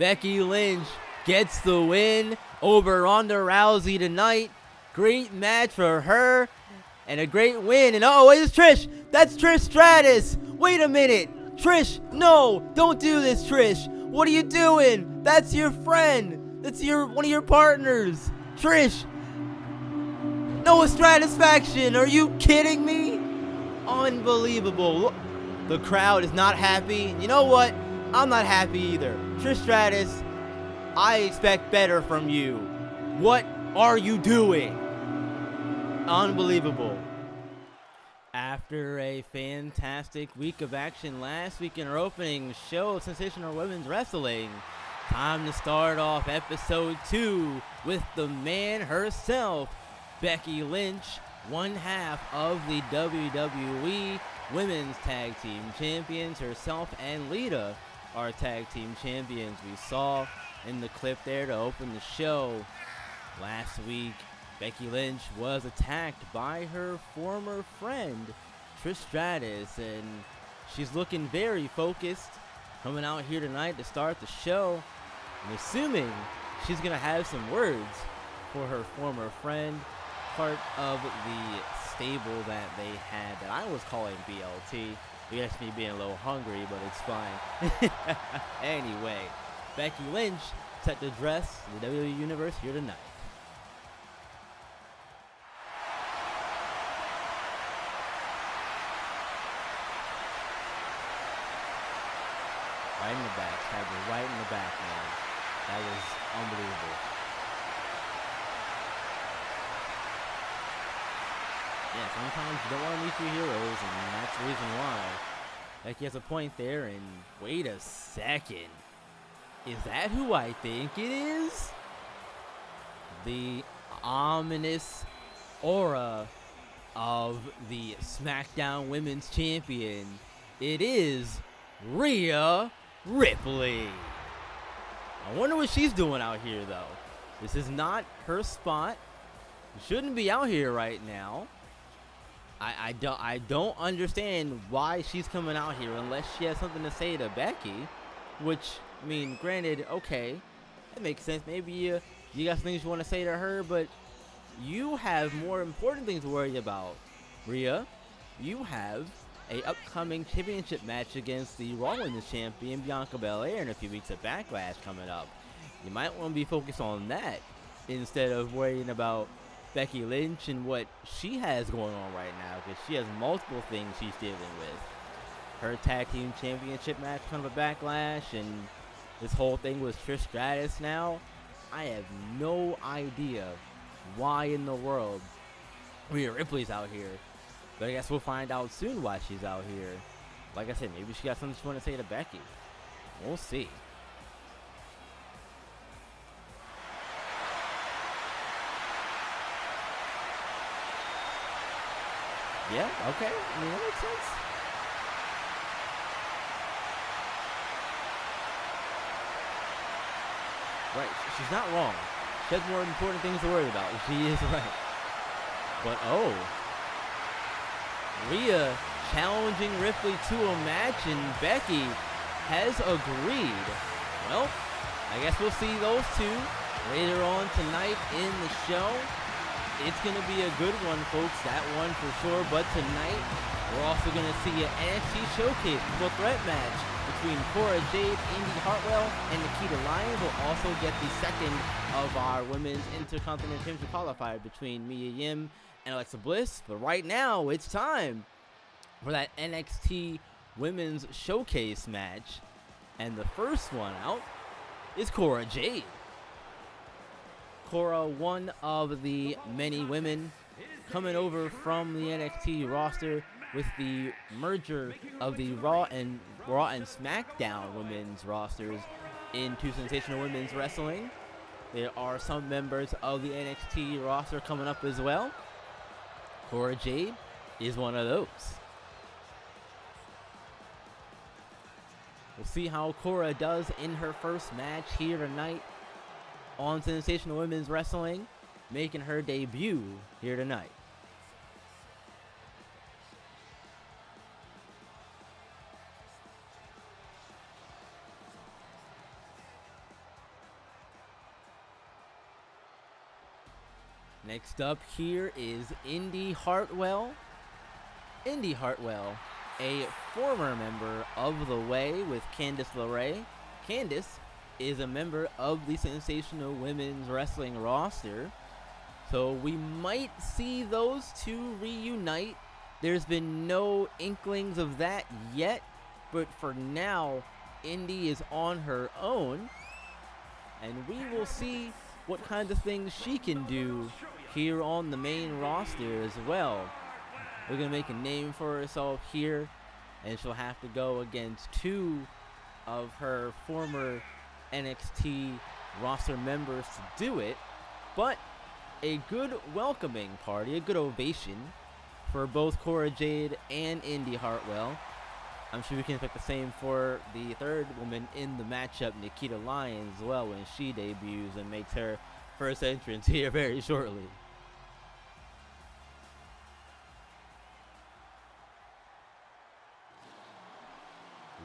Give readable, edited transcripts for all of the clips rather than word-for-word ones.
Becky Lynch gets the win over Ronda Rousey tonight. Great match for her and a great win. And oh, wait, it's Trish. That's Trish Stratus. Wait a minute. Trish, no, don't do this, Trish. What are you doing? That's your friend. That's one of your partners. Trish, no satisfaction. Are you kidding me? Unbelievable. Look, the crowd is not happy. You know what? I'm not happy either. Trish Stratus, I expect better from you. What are you doing? Unbelievable. After a fantastic week of action last week in our opening show of Sensational Women's Wrestling, time to start off episode 2 with the man herself, Becky Lynch, one half of the WWE Women's Tag Team Champions. Herself and Lita are Tag Team Champions. We saw in the clip there to open the show last week, Becky Lynch was attacked by her former friend, Trish Stratus, and she's looking very focused, coming out here tonight to start the show. I'm assuming she's going to have some words for her former friend, part of the stable that they had that I was calling BLT. Yes, me being a little hungry, but it's fine. Anyway, Becky Lynch set to address the WWE Universe here tonight. Right in the back, Tiger, right in the back, man. That was unbelievable. Yeah, sometimes you don't want to meet your heroes, and that's the reason why. Becky has a point there, and wait a second. Is that who I think it is? The ominous aura of the SmackDown Women's Champion. It is Rhea Ripley. I wonder what she's doing out here, though. This is not her spot. She shouldn't be out here right now. I don't understand why she's coming out here unless she has something to say to Becky, which, I mean, granted, okay, that makes sense. Maybe you got some things you want to say to her, but you have more important things to worry about. Rhea, you have a upcoming championship match against the Raw Women's Champion, Bianca Belair, in a few weeks at Backlash coming up. You might want to be focused on that instead of worrying about Becky Lynch and what she has going on right now, because she has multiple things she's dealing with. Her tag team championship match coming up at Backlash, and this whole thing with Trish Stratus now. I have no idea why in the world Rhea Ripley's out here, but I guess we'll find out soon why she's out here. Like I said, maybe she got something she want to say to Becky. We'll see. Yeah, okay. I mean, that makes sense. Right, she's not wrong. She has more important things to worry about. She is right. But, oh. Rhea challenging Ripley to a match, and Becky has agreed. Well, I guess we'll see those two later on tonight in the show. It's going to be a good one, folks, that one for sure. But tonight, we're also going to see an NXT Showcase triple threat match between Cora Jade, Indy Hartwell, and Nikita Lyons. We'll also get the second of our women's Intercontinental Championship qualifier between Mia Yim and Alexa Bliss. But right now, it's time for that NXT Women's Showcase match. And the first one out is Cora Jade. Cora, one of the many women coming over from the NXT roster with the merger of the Raw and SmackDown women's rosters into Sensational Women's Wrestling. There are some members of the NXT roster coming up as well. Cora Jade is one of those. We'll see how Cora does in her first match here tonight on Sensational Women's Wrestling, making her debut here tonight. Next up here is Indy Hartwell. Indy Hartwell, a former member of The Way with Candice LeRae. Candice is a member of the Sensational Women's Wrestling roster. So we might see those two reunite. There's been no inklings of that yet, but for now, Indy is on her own, and we will see what kinds of things she can do here on the main roster as well. We're going to make a name for herself here, and she'll have to go against two of her former NXT roster members to do it, but a good welcoming party, a good ovation for both Cora Jade and Indy Hartwell. I'm sure we can expect the same for the third woman in the matchup, Nikita Lyons, as well, when she debuts and makes her first entrance here very shortly.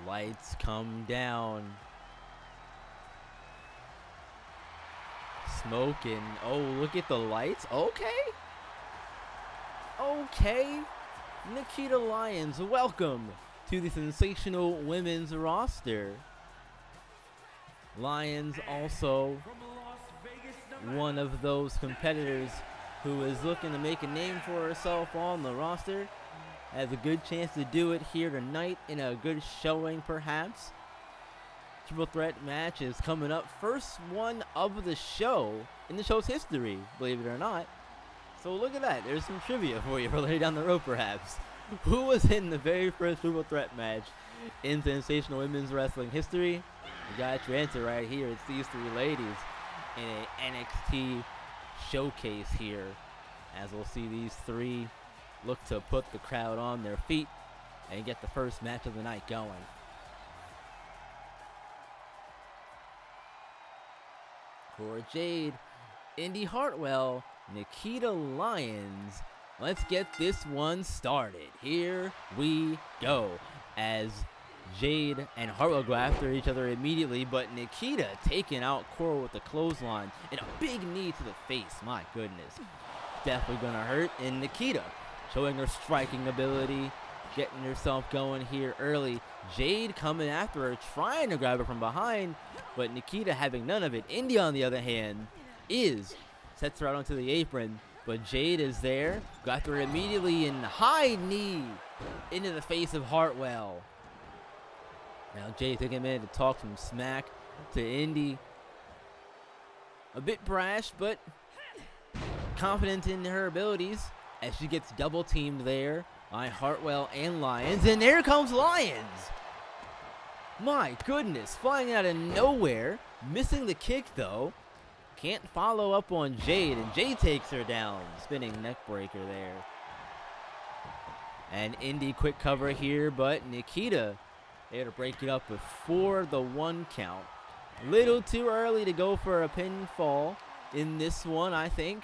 Lights come down. Smoking. Oh, look at the lights. Okay. Okay. Nikita Lyons, welcome to the Sensational Women's roster. Lyons also one of those competitors who is looking to make a name for herself on the roster. Has a good chance to do it here tonight in a good showing, perhaps. Triple threat match is coming up. First one of the show in the show's history, believe it or not. So look at that. There's some trivia for you for later down the road, perhaps. Who was in the very first triple threat match in Sensational Women's Wrestling history? You got your answer right here. It's these three ladies in a NXT showcase here, as we'll see these three look to put the crowd on their feet and get the first match of the night going. Cora Jade, Indy Hartwell, Nikita Lyons. Let's get this one started. Here we go, as Jade and Hartwell go after each other immediately, but Nikita taking out Cora with the clothesline and a big knee to the face. My goodness. Definitely gonna hurt. And Nikita showing her striking ability, getting herself going here early. Jade coming after her, trying to grab her from behind, but Nikita having none of it. Indy, on the other hand, sets her out onto the apron, but Jade is there. Got her immediately in high knee into the face of Hartwell. Now Jade taking a minute to talk some smack to Indy. A bit brash, but confident in her abilities, as she gets double teamed there by Hartwell and Lyons. And there comes Lyons. My goodness, flying out of nowhere. Missing the kick though. Can't follow up on Jade, and Jade takes her down. Spinning neck breaker there. And Indy quick cover here, but Nikita there to break it up before the 1 count. Little too early to go for a pinfall in this one, I think.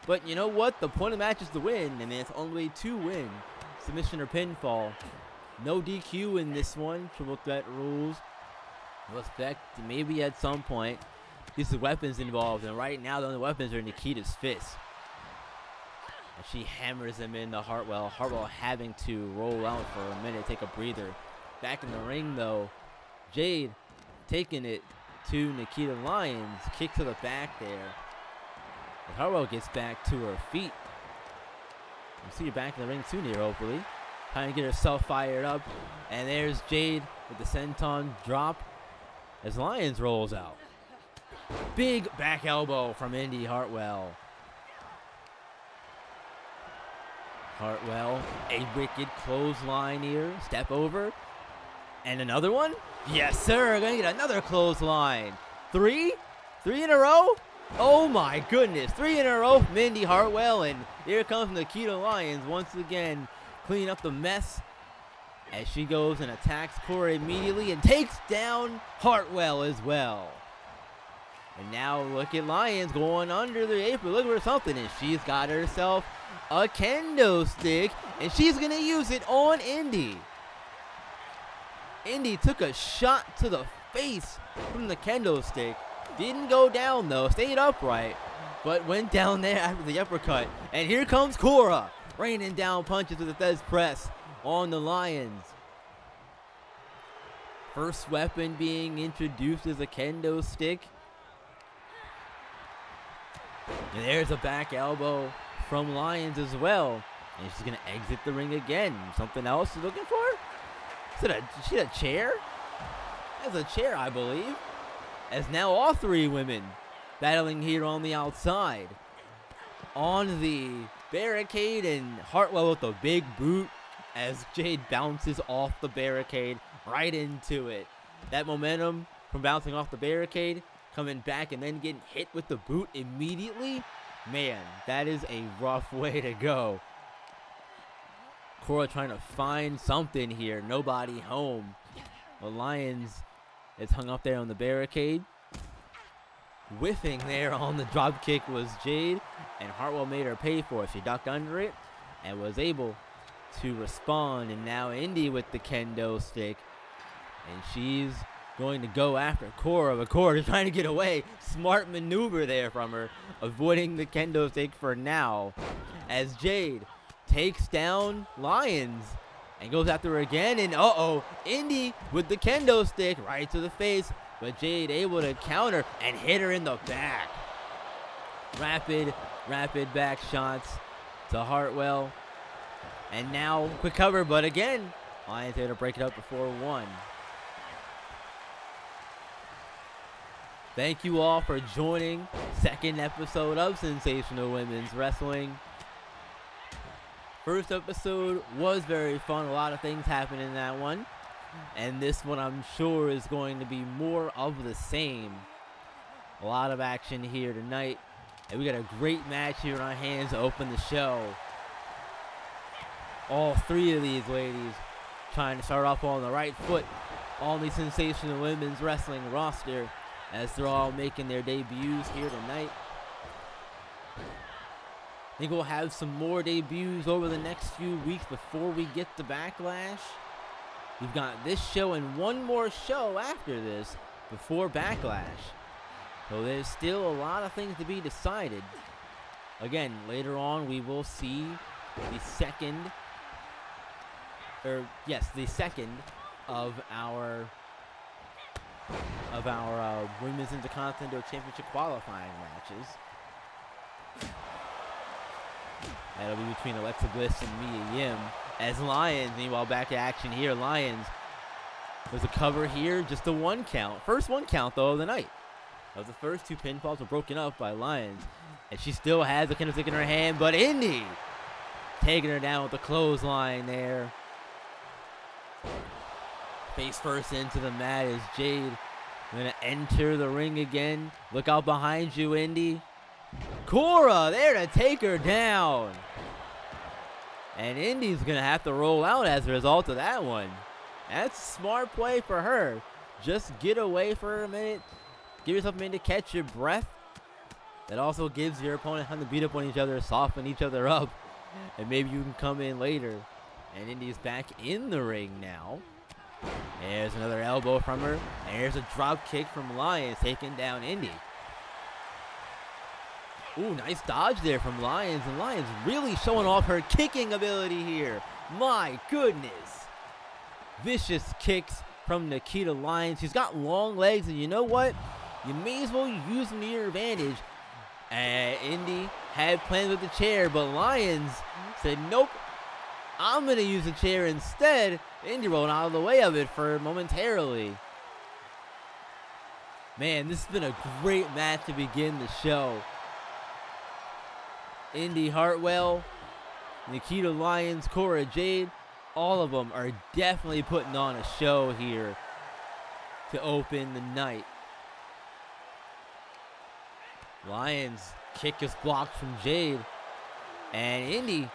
But you know what? The point of the match is to win, and it's only to win. Submission or pinfall. No DQ in this one. Triple threat rules. We'll expect maybe at some point. These are weapons involved, and right now the only weapons are Nikita's fists. And she hammers them into Hartwell. Hartwell having to roll out for a minute, take a breather. Back in the ring though, Jade taking it to Nikita Lyons. Kick to the back there. And Hartwell gets back to her feet. You see her back in the ring soon here, hopefully. Trying to get herself fired up. And there's Jade with the senton drop as Lyons rolls out. Big back elbow from Indy Hartwell. Hartwell, a wicked clothesline here. Step over. And another one? Yes, sir. Gonna get another clothesline. Three in a row? Oh my goodness. 3 in a row from Indy Hartwell. And here comes Nikita Lyons once again. Cleaning up the mess as she goes and attacks Cora immediately and takes down Hartwell as well. And now look at Lyons going under the apron. Look for something. And she's got herself a kendo stick. And she's going to use it on Indy. Indy took a shot to the face from the kendo stick. Didn't go down though. Stayed upright. but went down there after the uppercut. And here comes Cora, raining down punches with the Fez press on the Lions. First weapon being introduced is a kendo stick. And there's a back elbow from Lions as well. And she's going to exit the ring again. Something else she's looking for? Is she a chair? That's a chair, I believe. As now all three women battling here on the outside. On the barricade, and Hartwell with a big boot as Jade bounces off the barricade right into it. That momentum from bouncing off the barricade, coming back and then getting hit with the boot immediately. Man, that is a rough way to go. Cora trying to find something here. Nobody home. The Lions is hung up there on the barricade. Whiffing there on the drop kick was Jade, and Hartwell made her pay for it. She ducked under it and was able to respond. And now Indy with the kendo stick, and she's going to go after Cora, but Cora is trying to get away. Smart maneuver there from her, avoiding the kendo stick for now, as Jade takes down Lions and goes after her again. And Indy with the kendo stick right to the face, but Jade able to counter and hit her in the back. Rapid back shots to Hartwell. And now quick cover, but again, Lions able to break it up before one. Thank you all for joining second episode of Sensational Women's Wrestling. First episode was very fun. A lot of things happened in that one. And this one I'm sure is going to be more of the same. A lot of action here tonight. And we got a great match here in our hands to open the show. All three of these ladies trying to start off on the right foot on the Sensational Women's Wrestling roster, as they're all making their debuts here tonight. I think we'll have some more debuts over the next few weeks before we get to Backlash. We've got this show and one more show after this before Backlash. So there's still a lot of things to be decided. Again, later on we will see the second of our Women's Intercontinental Championship qualifying matches. That'll be between Alexa Bliss and Mia Yim. As Lions, meanwhile, back to action here. Lions was a cover here, just a one count. First one count, though, of the night. Of the first two pinfalls were broken up by Lions. And she still has the kendo stick in her hand, but Indy taking her down with the clothesline there. Face first into the mat is Jade. Going to enter the ring again. Look out behind you, Indy. Cora there to take her down. And Indy's going to have to roll out as a result of that one. That's a smart play for her. Just get away for a minute. Give yourself a minute to catch your breath. That also gives your opponent time to beat up on each other, soften each other up. And maybe you can come in later. And Indy's back in the ring now. There's another elbow from her. And here's a drop kick from Lions taking down Indy. Ooh, nice dodge there from Lions. And Lions really showing off her kicking ability here. My goodness. Vicious kicks from Nikita Lyons. She's got long legs, and you know what? You may as well use them to your advantage. Indy had plans with the chair, but Lyons said, nope, I'm going to use the chair instead. Indy rolled out of the way of it for momentarily. Man, this has been a great match to begin the show. Indy Hartwell, Nikita Lyons, Cora Jade, all of them are definitely putting on a show here to open the night. Lyons kick is blocked from Jade, and Indy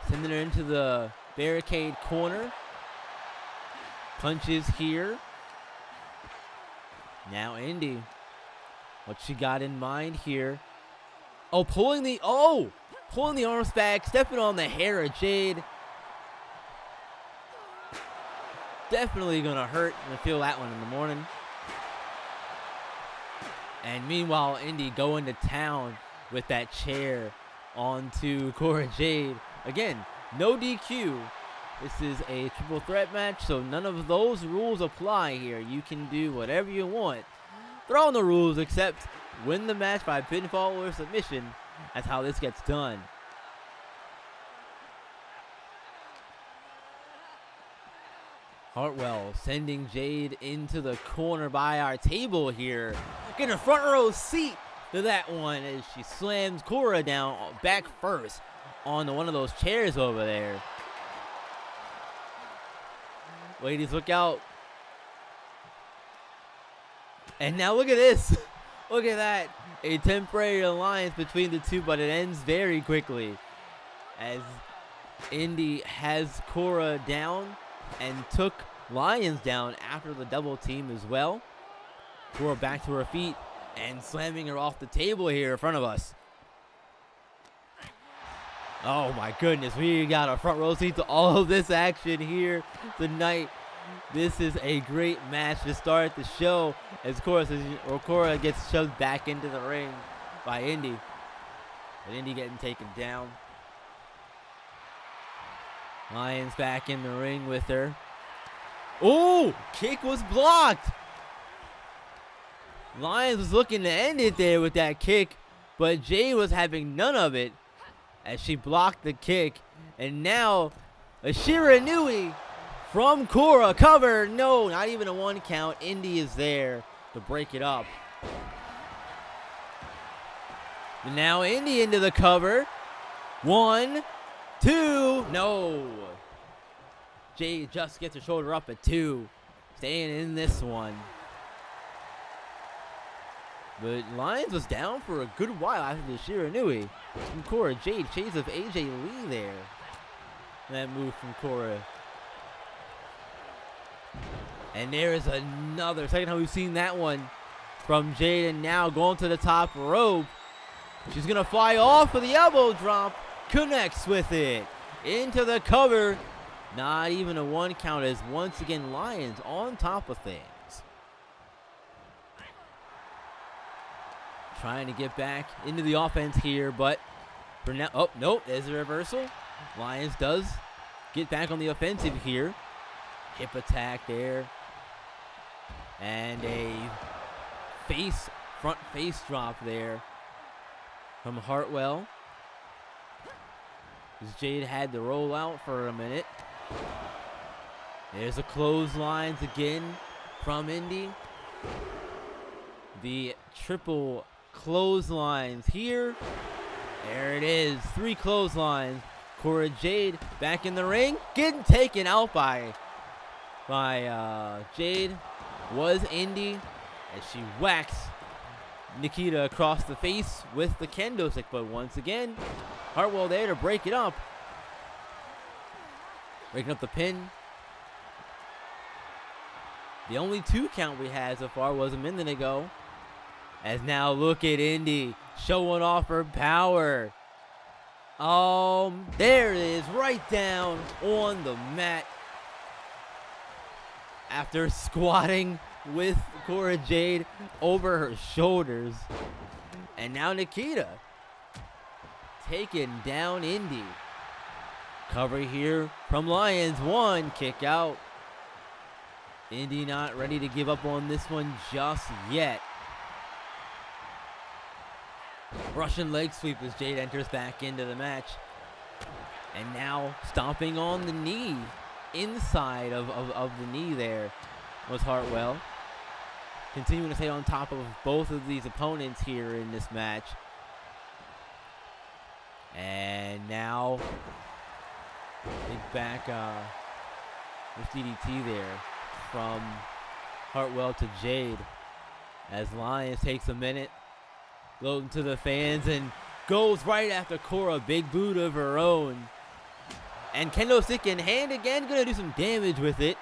sending her into the barricade corner. Punches here. Now Indy, what she got in mind here? Pulling the arms back, stepping on the hair of Jade. Definitely gonna hurt. I'm gonna feel that one in the morning. And meanwhile, Indy going to town with that chair onto Cora Jade. Again, no DQ. This is a triple threat match, so none of those rules apply here. You can do whatever you want. Throw in the rules except win the match by pinfall or submission. That's how this gets done. Hartwell sending Jade into the corner by our table here. Getting a front row seat to that one as she slams Cora down back first on one of those chairs over there. Ladies, look out. And now look at this. Look at that. A temporary alliance between the two, but it ends very quickly as Indy has Cora down and took Lyons down after the double team as well. Cora back to her feet and slamming her off the table here in front of us. Oh my goodness, we got a front row seat to all of this action here tonight. This is a great match to start the show as Cora gets shoved back into the ring by Indy. But Indy getting taken down. Lyons back in the ring with her. Oh, kick was blocked. Lyons was looking to end it there with that kick, but Jade was having none of it as she blocked the kick. And now a Shiranui from Cora. Cover. No, not even a 1 count. Indy is there to break it up. And now Indy into the cover. 1, 2. No. Jade just gets her shoulder up at 2. Staying in this one. But Lyons was down for a good while after the Shiranui from Cora Jade. Shades of AJ Lee there. That move from Cora. And there is another. Second time we've seen that one from Jade. And now going to the top rope. She's going to fly off for the elbow drop. Connects with it. Into the cover. Not even a 1 count as once again Lyons on top of things. Trying to get back into the offense here, but for now, oh, nope, there's a reversal. Lyons does get back on the offensive here. Hip attack there. And a front face drop there from Hartwell. As Jade had to roll out for a minute. There's a clotheslines again from Indy. The triple clotheslines here. There it is. 3 clotheslines. Cora Jade back in the ring. Getting taken out by Jade was Indy as she whacks Nikita across the face with the kendo stick. But once again, Hartwell there to break it up. Breaking up the pin. The only 2 count we had so far was a minute ago. As now look at Indy showing off her power. There it is, right down on the mat. After squatting with Cora Jade over her shoulders. And now Nikita taking down Indy. Cover here from Lyons. 1, kick out. Indy not ready to give up on this one just yet. Russian leg sweep as Jade enters back into the match. And now stomping on the knee. Inside of the knee there was Hartwell. Continuing to stay on top of both of these opponents here in this match. And now big back with DDT there from Hartwell to Jade. As Lyons takes a minute. Loading to the fans and goes right after Cora. Big boot of her own. And kendo stick in hand again. Going to do some damage with it.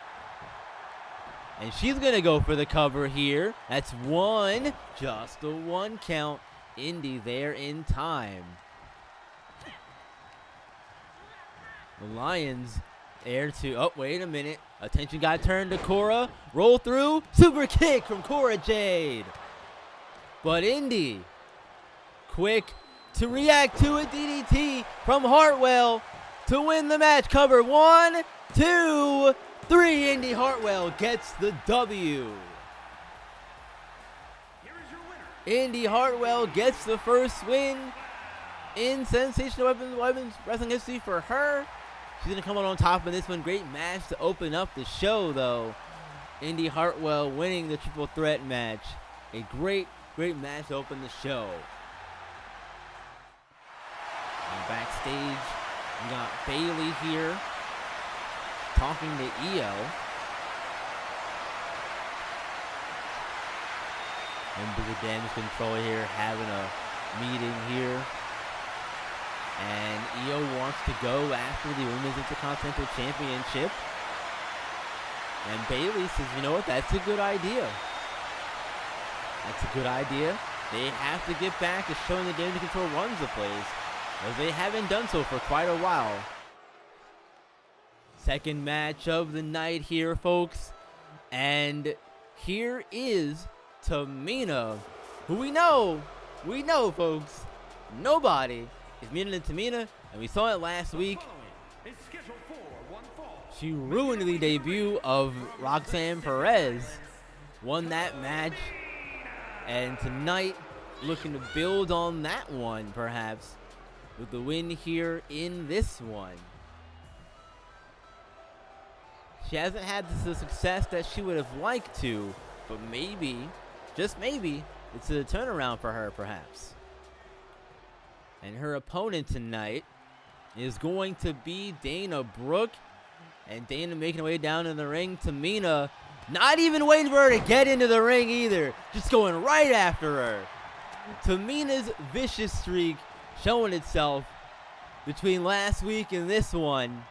And she's going to go for the cover here. That's 1. Just a 1 count. Indy there in time. The Lions there to... Oh, wait a minute. Attention got turned to Cora. Roll through. Super kick from Cora Jade. But Indy... Quick to react to a DDT from Hartwell to win the match. Cover 1, 2, 3. Indy Hartwell gets the W. Indy Hartwell gets the first win in Sensational Women's Wrestling history for her. She's going to come out on top in this one. Great match to open up the show, though. Indy Hartwell winning the triple threat match. A great match to open the show. And backstage, we got Bayley here talking to Io. And Bigger Damage Control here having a meeting here. And Io wants to go after the Women's Intercontinental Championship. And Bayley says, you know what, that's a good idea. That's a good idea. They have to get back to showing the Damage Control runs the place, as they haven't done so for quite a while. Second match of the night here, folks. And here is Tamina, who we know, folks, nobody is meaner than Tamina, and we saw it last week. She ruined the debut of Roxanne Perez, won that match, and tonight looking to build on that one, perhaps, with the win here in this one. She hasn't had the success that she would have liked to, but maybe, just maybe, it's a turnaround for her, perhaps. And her opponent tonight is going to be Dana Brooke. And Dana making her way down in the ring. Tamina not even waiting for her to get into the ring either. Just going right after her. Tamina's vicious streak showing itself between last week and this one.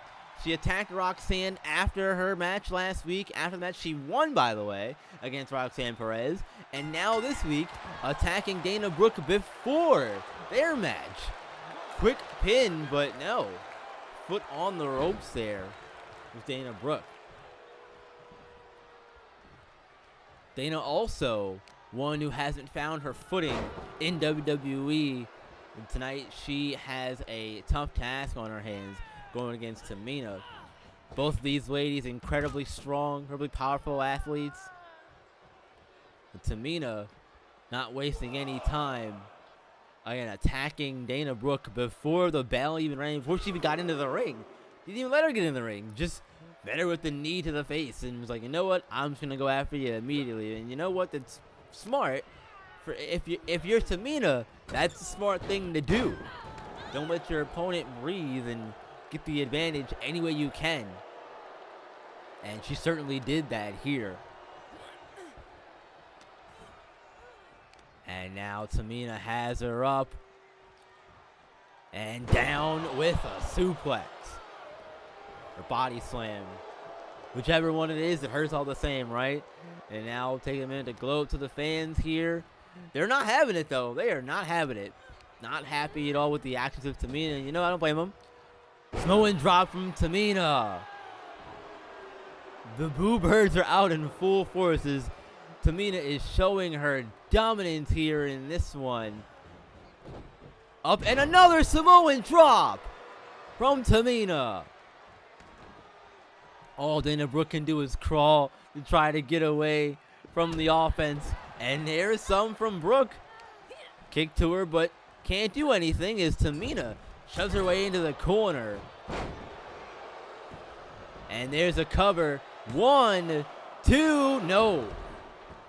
She attacked Roxanne after her match last week. After the match, she won, by the way, against Roxanne Perez. And now this week, attacking Dana Brooke before their match. Quick pin, but no. Foot on the ropes there with Dana Brooke. Dana also one who hasn't found her footing in WWE. And tonight she has a tough task on her hands going against Tamina. Both of these ladies incredibly strong, incredibly powerful athletes. And Tamina not wasting any time. Again, attacking Dana Brooke before the bell even rang, before she even got into the ring. Didn't even let her get in the ring. Just met her with the knee to the face and was like, you know what? I'm just going to go after you immediately. And you know what? That's smart. For if you're Tamina, that's a smart thing to do. Don't let your opponent breathe and get the advantage any way you can. And she certainly did that here. And now Tamina has her up. And down with a suplex. Or body slam. Whichever one it is, it hurts all the same, right? And now take a minute to gloat to the fans here. They're not having it, though. They are not having it. Not happy at all with the actions of Tamina. And you know, I don't blame them. Samoan drop from Tamina. The Boo Birds are out in full forces. Tamina is showing her dominance here in this one. Up and another Samoan drop from Tamina. All Dana Brooke can do is crawl to try to get away from the offense. And there's some from Brooke. Kick to her, but can't do anything as Tamina shoves her way into the corner. And there's a cover. 1, 2, no.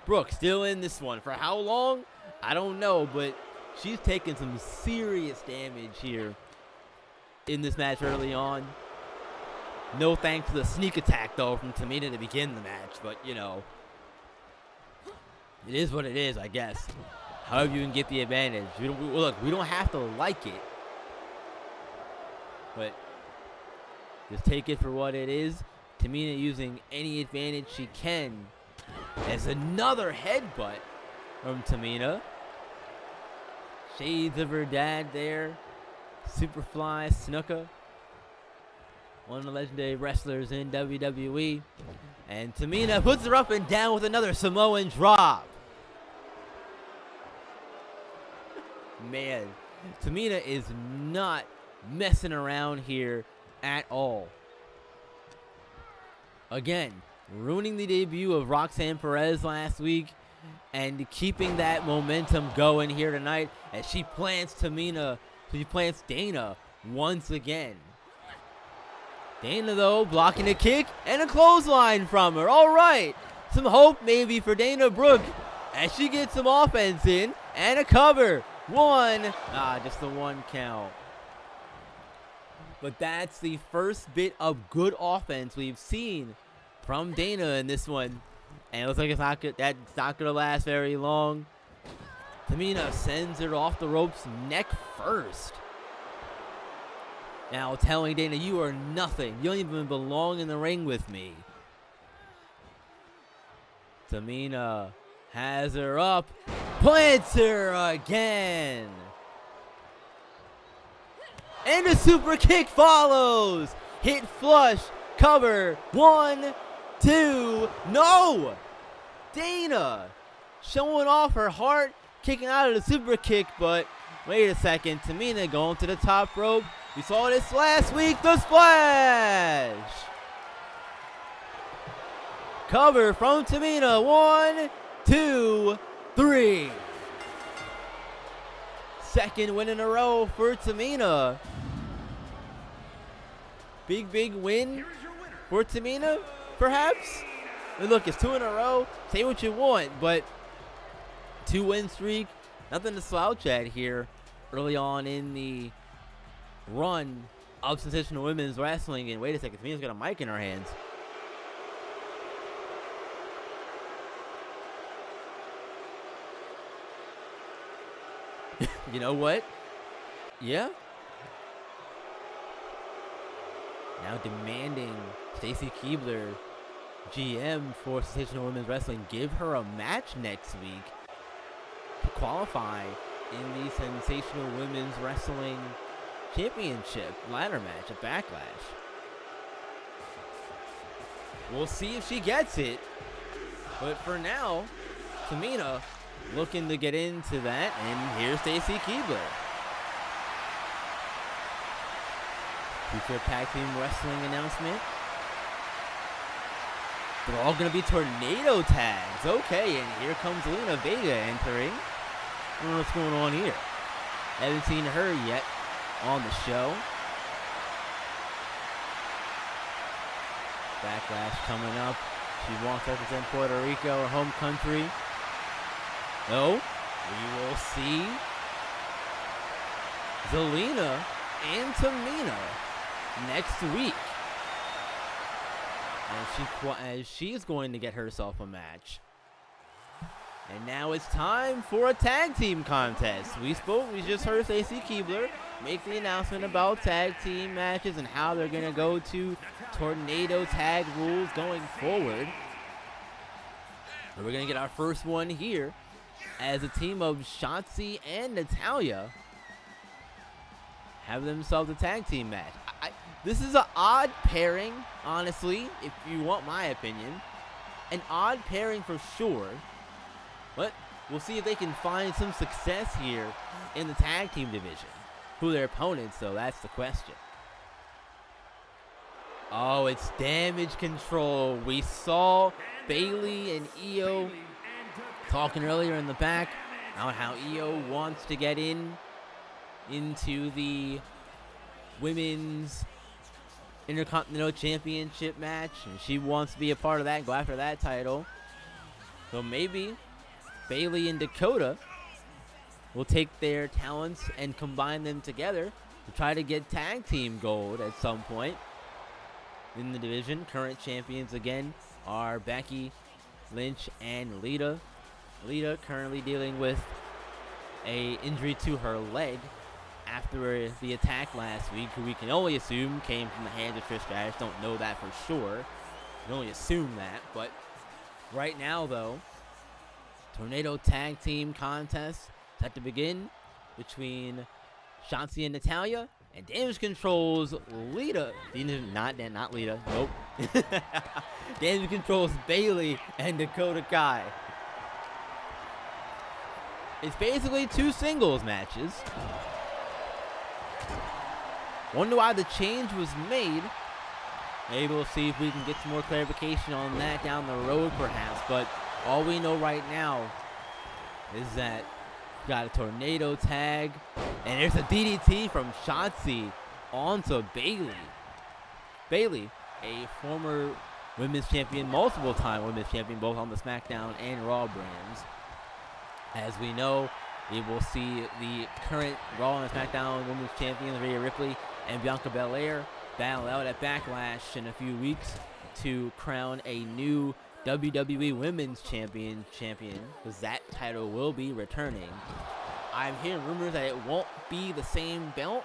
Brooke still in this one. For how long? I don't know, but she's taking some serious damage here in this match early on. No thanks to the sneak attack, though, from Tamina to begin the match. But, you know, it is what it is, I guess. However you can get the advantage. Look, we don't have to like it. But just take it for what it is. Tamina using any advantage she can. As another headbutt from Tamina. Shades of her dad there. Superfly Snuka. One of the legendary wrestlers in WWE. And Tamina puts her up and down with another Samoan drop. Man, Tamina is not messing around here at all. Again, ruining the debut of Roxanne Perez last week and keeping that momentum going here tonight as she plants Dana once again. Dana, though, blocking a kick and a clothesline from her. All right, some hope maybe for Dana Brooke as she gets some offense in and a cover. Just the one count. But that's the first bit of good offense we've seen from Dana in this one. And it looks like that's not going to last very long. Tamina sends her off the ropes neck first. Now telling Dana, you are nothing. You don't even belong in the ring with me. Tamina has her up. Plants her again. And a super kick follows. Hit flush. Cover. 1, 2. No! Dana showing off her heart. Kicking out of the super kick. But wait a second. Tamina going to the top rope. We saw this last week. The splash. Cover from Tamina. 1, 2, 3. Second win in a row for Tamina. Big win for Tamina, perhaps? And look, it's 2 in a row. Say what you want, but 2-win streak. Nothing to slouch at here early on in the run of Sensational Women's Wrestling. And wait a second, Tamina's got a mic in her hands. You know what? Yeah. Now demanding Stacy Keibler, GM for Sensational Women's Wrestling, give her a match next week to qualify in the Sensational Women's Wrestling Championship ladder match at Backlash. We'll see if she gets it. But for now, Tamina looking to get into that, and here's Stacy Keibler. Future tag team wrestling announcement. They're all going to be tornado tags. Okay, and here comes Lena Vega entering. I don't know what's going on here. Haven't seen her yet on the show. Backlash coming up. She wants to represent Puerto Rico, her home country. No, we will see Zelina and Tamina next week. As she is going to get herself a match. And now it's time for a tag team contest. We just heard Stacy Keibler make the announcement about tag team matches and how they're going to go to tornado tag rules going forward. And we're going to get our first one here as a team of Shotzi and Natalya have themselves a tag team match. This is an odd pairing, honestly, if you want my opinion. An odd pairing for sure. But we'll see if they can find some success here in the tag team division. Who are their opponents, though, that's the question. Oh, it's Damage Control. We saw Bayley and Io talking earlier in the back about how Io wants to get into the Women's Intercontinental Championship match, and she wants to be a part of that and go after that title. So maybe Bayley and Dakota will take their talents and combine them together to try to get tag team gold at some point in the division. Current champions again are Becky Lynch and Lita. Lita currently dealing with an injury to her leg after the attack last week, who we can only assume came from the hands of Trish Stratus. Don't know that for sure. We can only assume that. But right now, though, Tornado Tag Team Contest set to begin between Shotzi and Natalya and Damage Control's Lita. Not Lita. Nope. Damage Control's Bayley and Dakota Kai. It's basically two singles matches. Wonder why the change was made. Maybe we'll see if we can get some more clarification on that down the road, perhaps. But all we know right now is that we got a tornado tag, and there's a DDT from Shotzi onto Bayley. Bayley, a former women's champion, multiple-time women's champion, both on the SmackDown and Raw brands. As we know, we will see the current Raw and SmackDown women's champions, Rhea Ripley and Bianca Belair, battle out at Backlash in a few weeks to crown a new WWE Women's Champion, because that title will be returning. I'm hearing rumors that it won't be the same belt.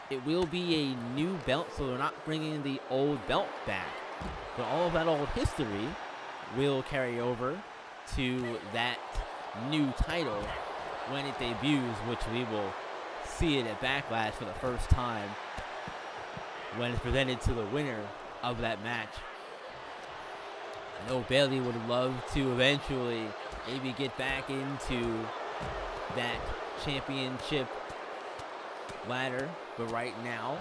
It will be a new belt, so they're not bringing the old belt back. But all of that old history will carry over to that new title when it debuts, which we will see it at Backlash for the first time when it's presented to the winner of that match. I know Bayley would love to eventually maybe get back into that championship ladder, but right now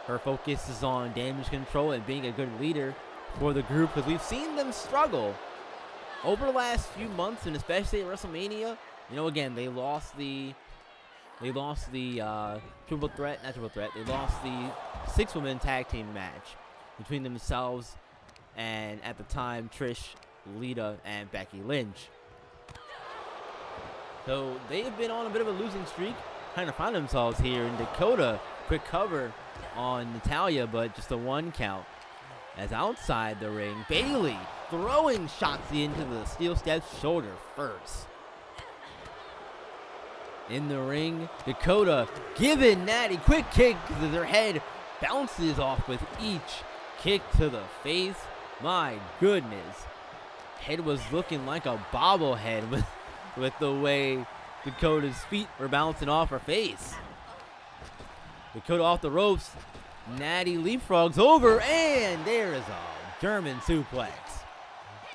her focus is on damage control and being a good leader for the group, because we've seen them struggle over the last few months, and especially at WrestleMania. You know, again, they lost the triple threat, not triple threat. They lost the 6-woman tag team match between themselves and, at the time, Trish, Lita, and Becky Lynch. So they've been on a bit of a losing streak, trying to find themselves here. In Dakota, quick cover on Natalya, but just a 1 count. As outside the ring, Bayley throwing Shotzi into the steel steps shoulder first. In the ring, Dakota giving Natty quick kick as her head bounces off with each kick to the face. My goodness. Head was looking like a bobblehead with the way Dakota's feet were bouncing off her face. Dakota off the ropes. Natty leapfrogs over, and there is a German suplex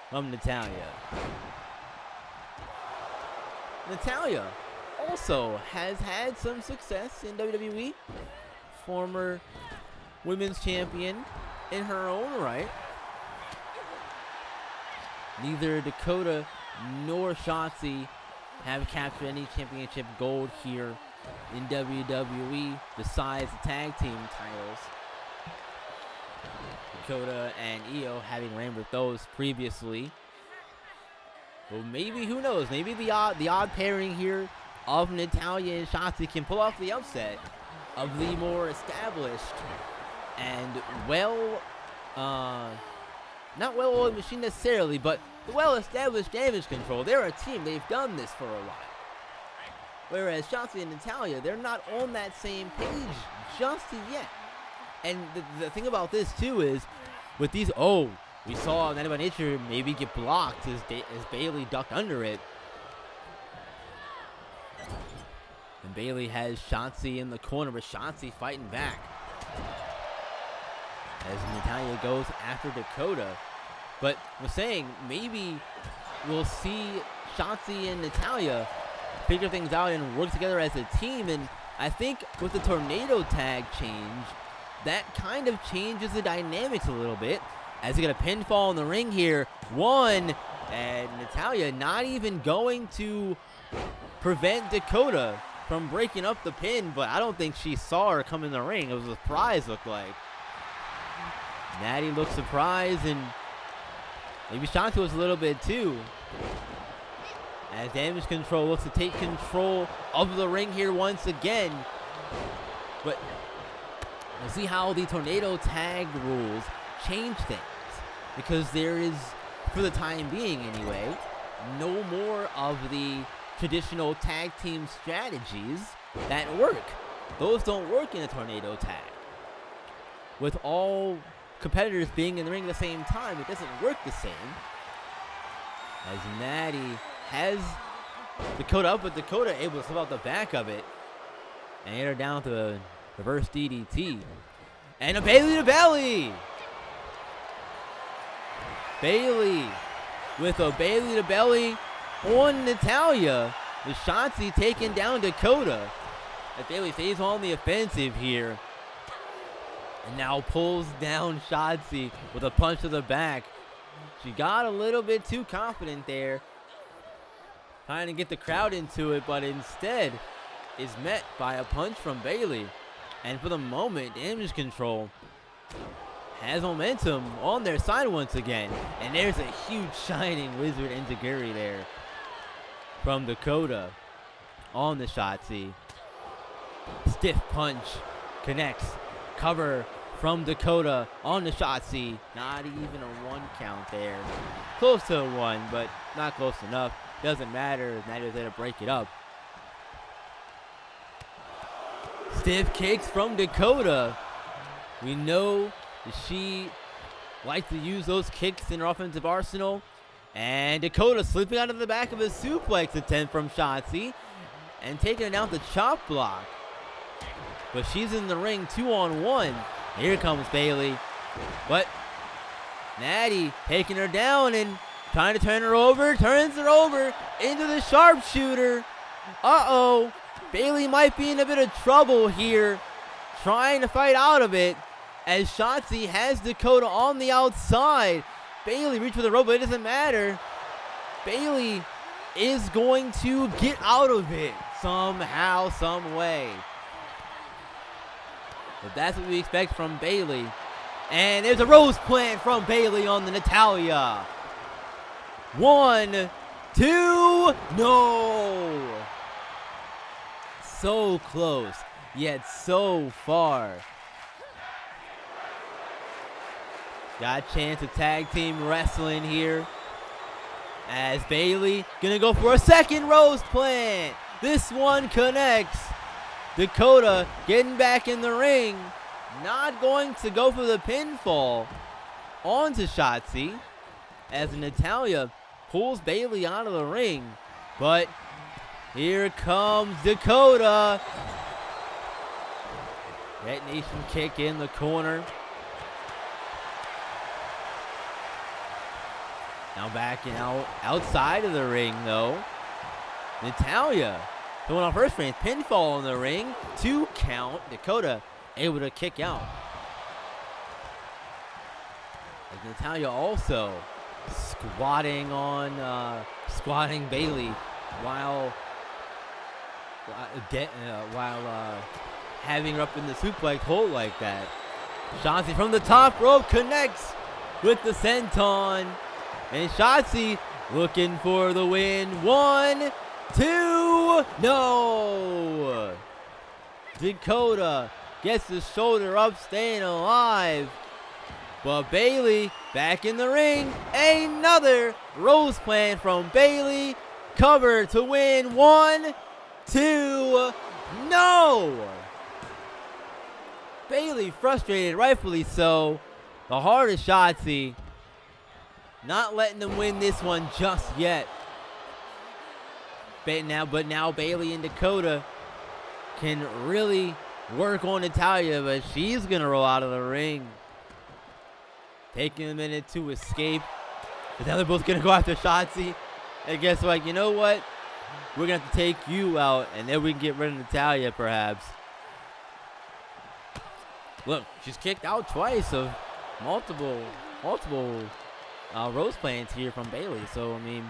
from Natalya. Natalya also has had some success in WWE. Former women's champion in her own right. Neither Dakota nor Shotzi have captured any championship gold here in WWE besides the tag team titles. Dakota and Io having reigned with those previously. Well, maybe, who knows, maybe the odd pairing here of Natalya and Shotzi can pull off the upset of the more established and not well-oiled machine necessarily, but the well-established Damage Control. They're a team. They've done this for a while. Whereas Shotzi and Natalya, they're not on that same page just yet. And the thing about this, too, is with these, we saw Natty by Nature maybe get blocked as Bayley ducked under it. And Bayley has Shotzi in the corner, but Shotzi fighting back as Natalya goes after Dakota. But we're saying maybe we'll see Shotzi and Natalya figure things out and work together as a team. And I think with the tornado tag change, that kind of changes the dynamics a little bit. As we get a pinfall in the ring here. One, and Natalya not even going to prevent Dakota from breaking up the pin, but I don't think she saw her come in the ring. It was a surprise, looked like. Natty looked surprised, and maybe Shotzi was a little bit too. As Damage Control looks to take control of the ring here once again. But we'll see how the tornado tag rules change things. Because there is, for the time being anyway, no more of the traditional tag team strategies that work. Those don't work in a tornado tag. With all competitors being in the ring at the same time, it doesn't work the same. As Natty has Dakota up, but Dakota able to slip out the back of it and get her down to a reverse DDT. And a Bayley to belly! Bayley with a Bayley to belly on Natalya. With Shotzi taking down Dakota. As Bayley stays on the offensive here. And now pulls down Shotzi with a punch to the back. She got a little bit too confident there, trying to get the crowd into it, but instead is met by a punch from Bayley. And for the moment, Damage Control has momentum on their side once again. And there's a huge shining Wizard Enziguri there from Dakota on the Shotzi. Stiff punch connects. Cover from Dakota on the Shotzi. Not even a 1 count there. Close to a 1, but not close enough. Doesn't matter. Matters there to break it up. Stiff kicks from Dakota. We know she likes to use those kicks in her offensive arsenal. And Dakota slipping out of the back of a suplex attempt from Shotzi and taking it down the chop block. But she's in the ring 2-on-1. Here comes Bayley. But Natty taking her down and trying to turn her over. Turns her over into the sharpshooter. Uh-oh. Bayley might be in a bit of trouble here, trying to fight out of it, as Shotzi has Dakota on the outside. Bayley reached for the rope, but it doesn't matter. Bayley is going to get out of it somehow, some way. But that's what we expect from Bayley. And there's a rose plant from Bayley on the Natalya. 1, 2, no! So close, yet so far. Got a chance of tag team wrestling here, as Bayley gonna go for a second rose plant. This one connects. Dakota getting back in the ring, not going to go for the pinfall onto Shotzi, as Natalya pulls Bayley out of the ring. But here comes Dakota. Detonation kick in the corner. Now backing out outside of the ring, though. Natalya going on first frame. Pinfall in the ring. 2 count. Dakota able to kick out. As Natalya also squatting Bayley while having her up in the suplex hold like that. Shotzi from the top rope connects with the senton. And Shotzi looking for the win. 1, 2, no! Dakota gets the shoulder up, staying alive. But Bayley back in the ring. Another rose plant from Bayley. Cover to win. 1, 2, no! Bayley frustrated, rightfully so. The heart of Shotzi. Not letting them win this one just yet. But now Bayley and Dakota can really work on Natalya, but she's going to roll out of the ring. Taking a minute to escape. But now they're both going to go after Shotzi. And guess what? You know what? We're going to have to take you out, and then we can get rid of Natalya, perhaps. Look, she's kicked out twice of multiple rose plants here from Bayley. So, I mean,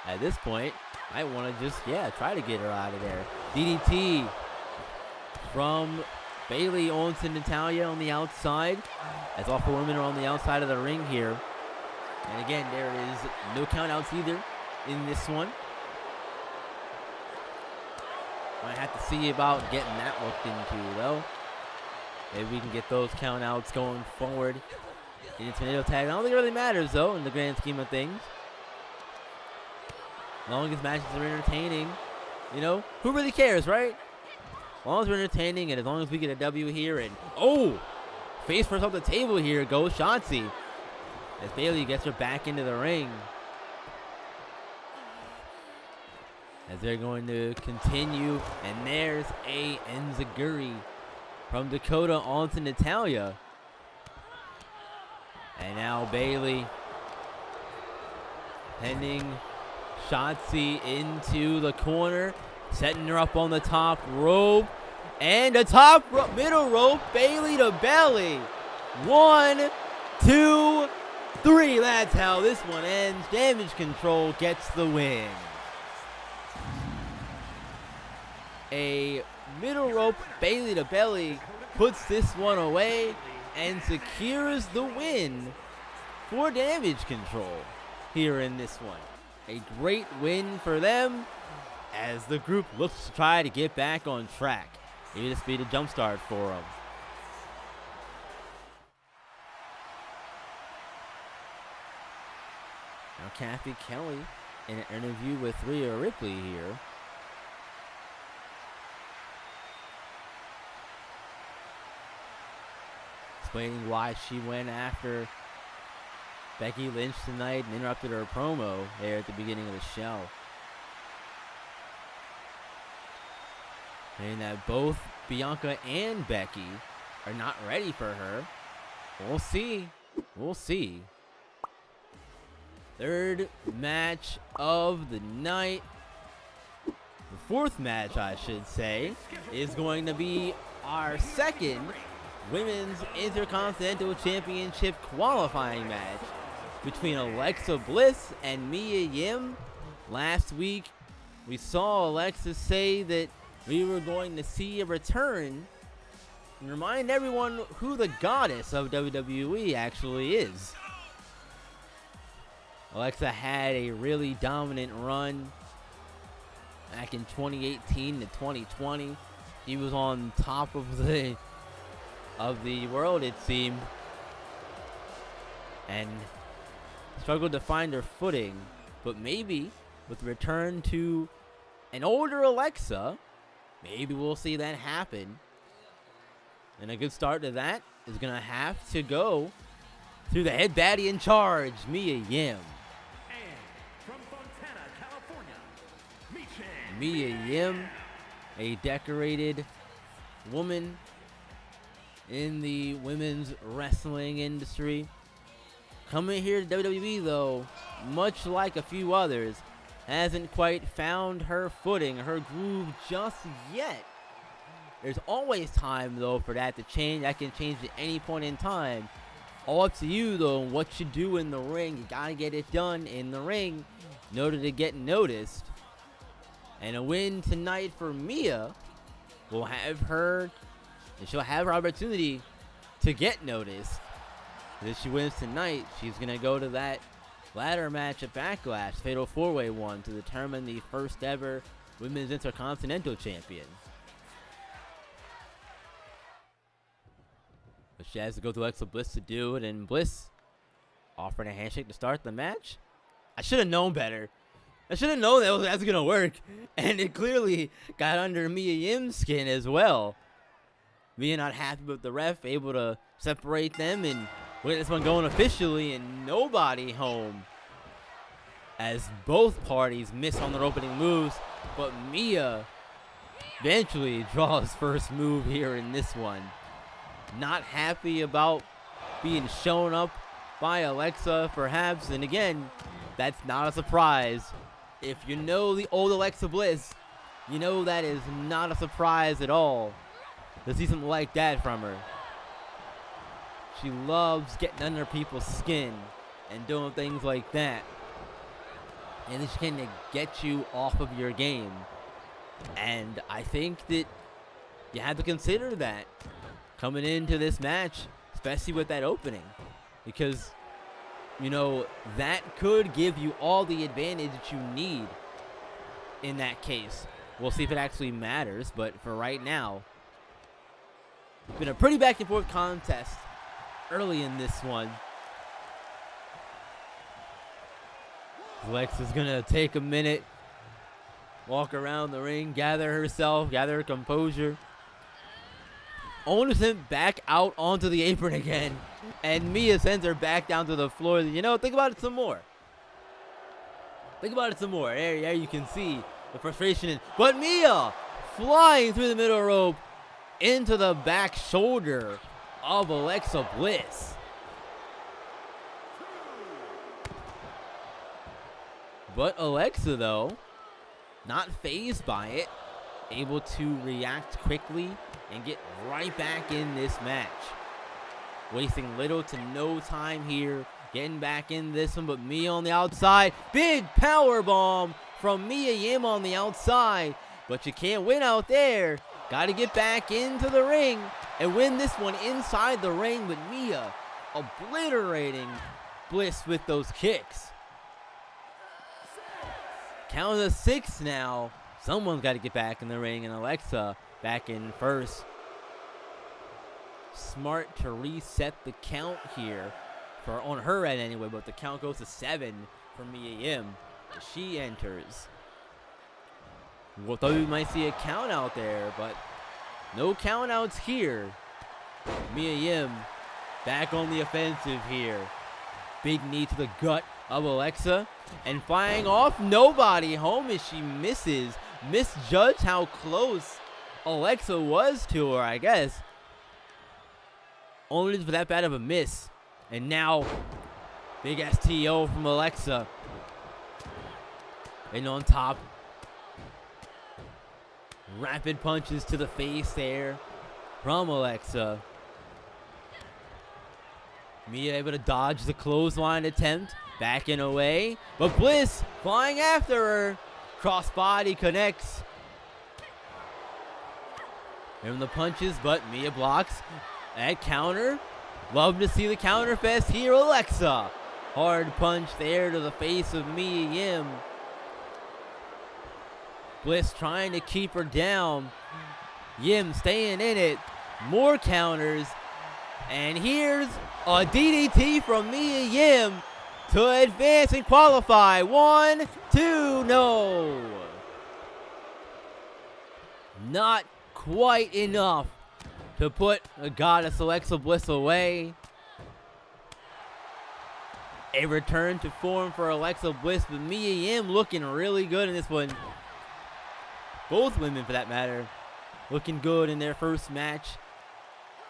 at this point, I want to just, try to get her out of there. DDT from Bayley onto Natalya on the outside, as all 4 women are on the outside of the ring here. And again, there is no countouts either in this one. Might have to see about getting that looked into, though. Maybe we can get those countouts going forward. In a tornado tag. I don't think it really matters, though, in the grand scheme of things. As long as matches are entertaining, you know, who really cares, right? As long as we're entertaining and as long as we get a W here. And, face first off the table here goes Shotzi, as Bayley gets her back into the ring. As they're going to continue. And there's a Enziguri from Dakota onto Natalya. And now Bayley pending Shotzi into the corner, setting her up on the top rope. And a middle rope, Bailey to belly. 1, 2, 3. That's how this one ends. Damage Control gets the win. A middle rope, Bailey to belly, puts this one away and secures the win for Damage Control here in this one. A great win for them as the group looks to try to get back on track. Maybe this be the jumpstart for them. Now Kathy Kelly in an interview with Rhea Ripley here. Explaining why she went after Becky Lynch tonight and interrupted her promo there at the beginning of the show. Saying that both Bianca and Becky are not ready for her. We'll see. We'll see. Third match of the night. The fourth match, I should say, is going to be our second Women's Intercontinental Championship qualifying match between Alexa Bliss and Mia Yim. Last week, we saw Alexa say that we were going to see a return and remind everyone who the goddess of WWE actually is. Alexa had a really dominant run back in 2018 to 2020. She was on top of the world, it seemed, and struggled to find her footing. But maybe with the return to an older Alexa, maybe we'll see that happen. And a good start to that is going to have to go through the head baddie in charge, Mia Yim. And from Fontana, California, Mia Yim, a decorated woman in the women's wrestling industry. Coming here to WWE, though, much like a few others, hasn't quite found her footing, her groove just yet. There's always time, though, for that to change. That can change at any point in time. All up to you, though, what you do in the ring. You got to get it done in the ring in order to get noticed. And a win tonight for Mia will have her, and she'll have her opportunity to get noticed. If she wins tonight, she's going to go to that ladder match at Backlash, Fatal 4-Way one, to determine the first ever Women's Intercontinental Champion. But she has to go through Alexa Bliss to do it, and Bliss offering a handshake to start the match. I should have known better. I should have known that was going to work, and it clearly got under Mia Yim's skin as well. Mia not happy with the ref, able to separate them, and we get this one going officially, and nobody home as both parties miss on their opening moves, but Mia eventually draws first move here in this one. Not happy about being shown up by Alexa, perhaps, and again, that's not a surprise. If you know the old Alexa Bliss, you know that is not a surprise at all to see something like that from her. She loves getting under people's skin and doing things like that. And she can get you off of your game. And I think that you have to consider that coming into this match, especially with that opening. Because, you know, that could give you all the advantage that you need in that case. We'll see if it actually matters, but for right now, it's been a pretty back and forth contest early in this one. Alexa's gonna take a minute, walk around the ring, gather herself, gather her composure. Only sent back out onto the apron again, and Mia sends her back down to the floor. You know, think about it some more. Think about it some more. There you can see the frustration. But Mia flying through the middle rope into the back shoulder of Alexa Bliss. But Alexa, though, not fazed by it, able to react quickly and get right back in this match. Wasting little to no time here, getting back in this one, but Mia on the outside. Big power bomb from Mia Yim on the outside, but you can't win out there. Got to get back into the ring and win this one inside the ring with Mia obliterating Bliss with those kicks. Count of 6 now. Someone's got to get back in the ring, and Alexa back in first. Smart to reset the count here on her end anyway, but the count goes to 7 for Mia Yim as she enters. We thought we might see a count out there, but no count outs here. Mia Yim back on the offensive here. Big knee to the gut of Alexa and flying off nobody home as she misjudged how close Alexa was to her, I guess. Only for that bad of a miss. And now, big STO from Alexa. And on top, rapid punches to the face there from Alexa. Mia able to dodge the clothesline attempt, backing away, but Bliss flying after her. Crossbody connects. And the punches, but Mia blocks. That counter. Love to see the counter fest here, Alexa. Hard punch there to the face of Mia Yim. Bliss trying to keep her down. Yim staying in it. More counters. And here's a DDT from Mia Yim to advance and qualify. 1, 2, no. Not quite enough to put a goddess Alexa Bliss away. A return to form for Alexa Bliss, but Mia Yim looking really good in this one. Both women, for that matter, looking good in their first match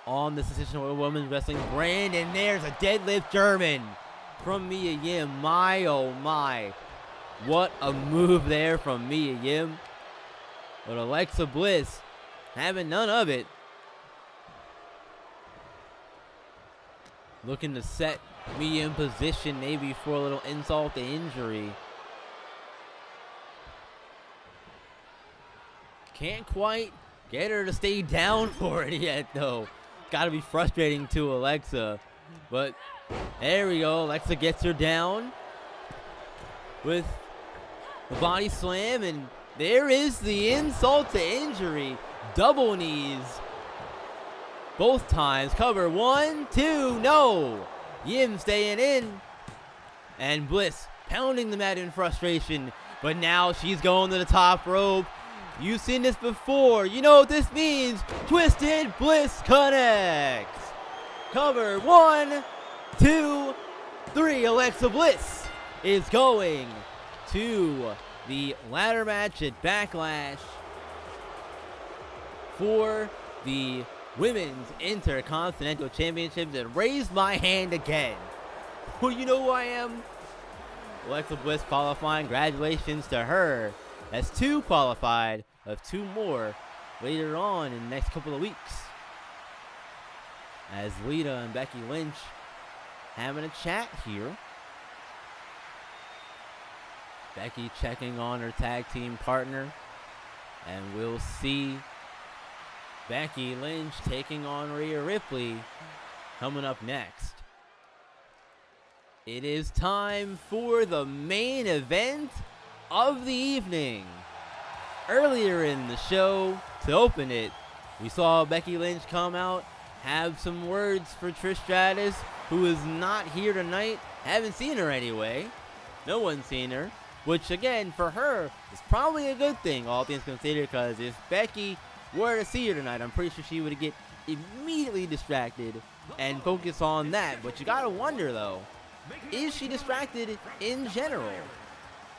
on the Sensational Women's Wrestling brand. And there's a deadlift German from Mia Yim. My, oh my. What a move there from Mia Yim. But Alexa Bliss having none of it. Looking to set Mia in position maybe for a little insult to injury. Can't quite get her to stay down for it yet, though. Gotta be frustrating to Alexa. But there we go. Alexa gets her down with the body slam. And there is the insult to injury. Double knees. Both times. Cover. 1, 2, no. Yim staying in. And Bliss pounding the mat in frustration. But now she's going to the top rope. You've seen this before. You know what this means. Twisted Bliss connects. Cover. 1, 2, 3. Alexa Bliss is going to the ladder match at Backlash for the Women's Intercontinental Championship. And raise my hand again. Well, you know who I am? Alexa Bliss qualifying. Congratulations to her. That's 2 qualified of 2 more later on in the next couple of weeks. As Lita and Becky Lynch having a chat here. Becky checking on her tag team partner. And we'll see Becky Lynch taking on Rhea Ripley coming up next. It is time for the main event of the evening. Earlier in the show, to open it, we saw Becky Lynch come out, have some words for Trish Stratus, who is not here tonight. Haven't seen her anyway. No one's seen her, which again, for her, is probably a good thing, all things considered, because if Becky were to see her tonight, I'm pretty sure she would get immediately distracted and focus on that. But you gotta wonder, though, is she distracted in general?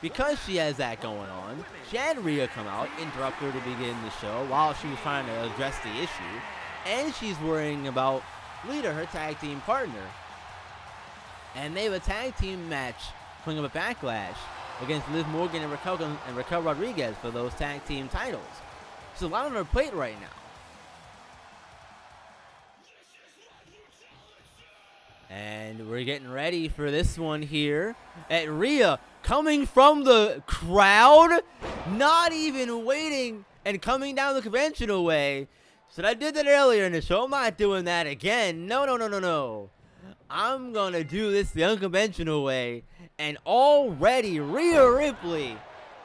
Because she has that going on, she had Rhea come out, interrupt her to begin the show while she was trying to address the issue, and she's worrying about Lita, her tag team partner. And they have a tag team match coming up at Backlash against Liv Morgan and Raquel Rodriguez for those tag team titles. There's a lot on her plate right now. And we're getting ready for this one here at Rhea, coming from the crowd, not even waiting and coming down the conventional way. So I did that earlier in the show. I'm not doing that again. No. I'm going to do this the unconventional way. And already Rhea Ripley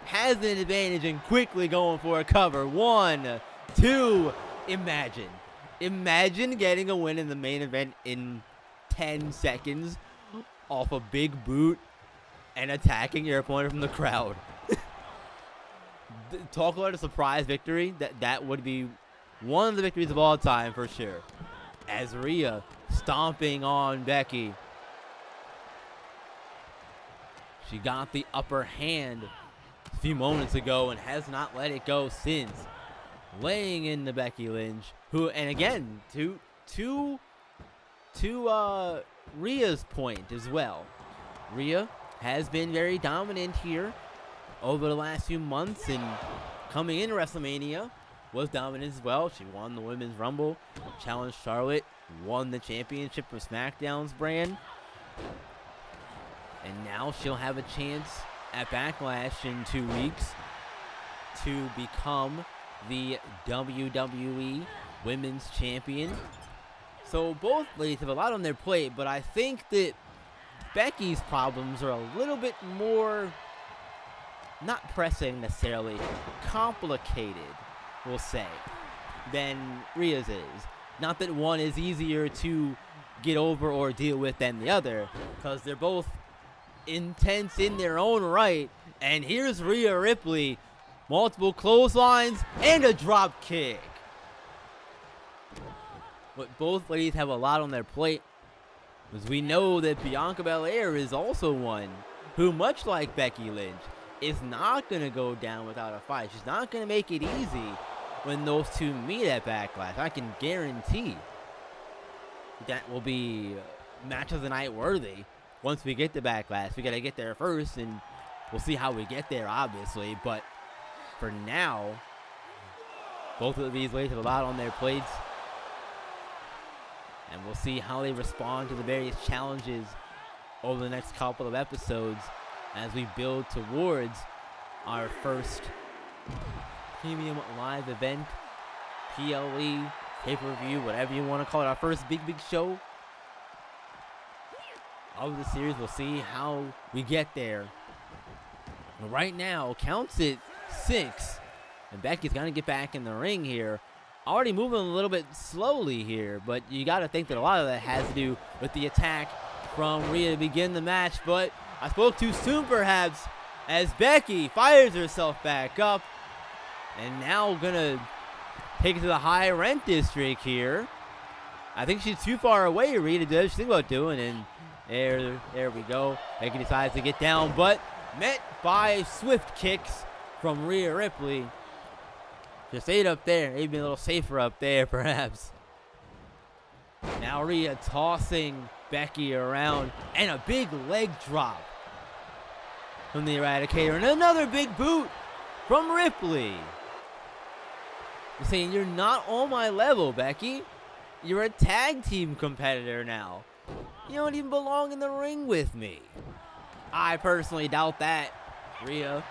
has an advantage and quickly going for a cover. 1, 2, imagine. Imagine getting a win in the main event in 10 seconds off a big boot and attacking your opponent from the crowd. Talk about a surprise victory. That would be one of the victories of all time for sure. As Rhea stomping on Becky. She got the upper hand a few moments ago and has not let it go since. Laying into Becky Lynch, who, and again, to Rhea's point as well. Rhea has been very dominant here over the last few months, and coming into WrestleMania was dominant as well. She won the Women's Rumble, challenged Charlotte, won the championship for SmackDown's brand, and now she'll have a chance at Backlash in 2 weeks to become the WWE Women's Champion. So both ladies have a lot on their plate, but I think that Becky's problems are a little bit more, not pressing necessarily, complicated, we'll say, than Rhea's is. Not that one is easier to get over or deal with than the other, because they're both intense in their own right. And here's Rhea Ripley, multiple clotheslines and a drop kick. But both ladies have a lot on their plate, as we know that Bianca Belair is also one who, much like Becky Lynch, is not going to go down without a fight. She's not going to make it easy when those two meet at Backlash. I can guarantee that will be match of the night worthy. Once we get to Backlash, we got to get there first, and we'll see how we get there, obviously. But for now, both of these ladies have a lot on their plates, and we'll see how they respond to the various challenges over the next couple of episodes as we build towards our first premium live event, PLE, pay-per-view, whatever you want to call it, our first big show of the series. We'll see how we get there. But right now, counts it 6, and Becky's going to get back in the ring here. Already moving a little bit slowly here, but you got to think that a lot of that has to do with the attack from Rhea to begin the match. But I spoke too soon, perhaps, as Becky fires herself back up, and now gonna take it to the high rent district here. I think she's too far away. Rhea does she's thinking about doing, and there we go. Becky decides to get down, but met by swift kicks from Rhea Ripley. Just stayed up there. Maybe a little safer up there, perhaps. Now Rhea tossing Becky around, and a big leg drop from the Eradicator, and another big boot from Ripley. You're saying, you're not on my level, Becky. You're a tag team competitor now. You don't even belong in the ring with me. I personally doubt that, Rhea.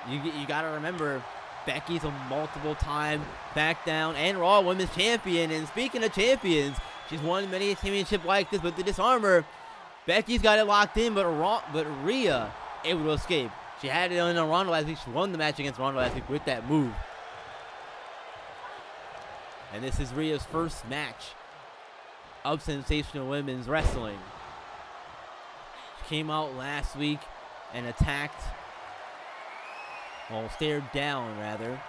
You got to remember, Becky's a multiple-time SmackDown and Raw Women's Champion. And speaking of champions, she's won many championships like this with the Disarmer. Becky's got it locked in, but Rhea able to escape. She had it on Ronda last week. She won the match against Ronda last week with that move. And this is Rhea's first match of Sensational Women's Wrestling. She came out last week and attacked, well, stared down, rather,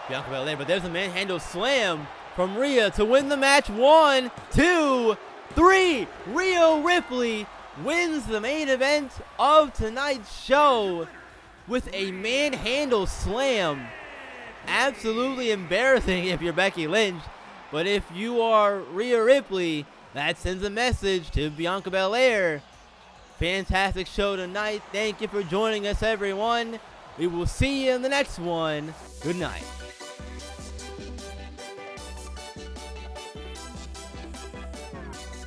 Bianca Belair. But there's a manhandle slam from Rhea to win the match. 1, 2, 3. Rhea Ripley wins the main event of tonight's show with a manhandle slam. Absolutely embarrassing if you're Becky Lynch, but if you are Rhea Ripley, that sends a message to Bianca Belair. Fantastic show tonight. Thank you for joining us, everyone. We will see you in the next one. Good night.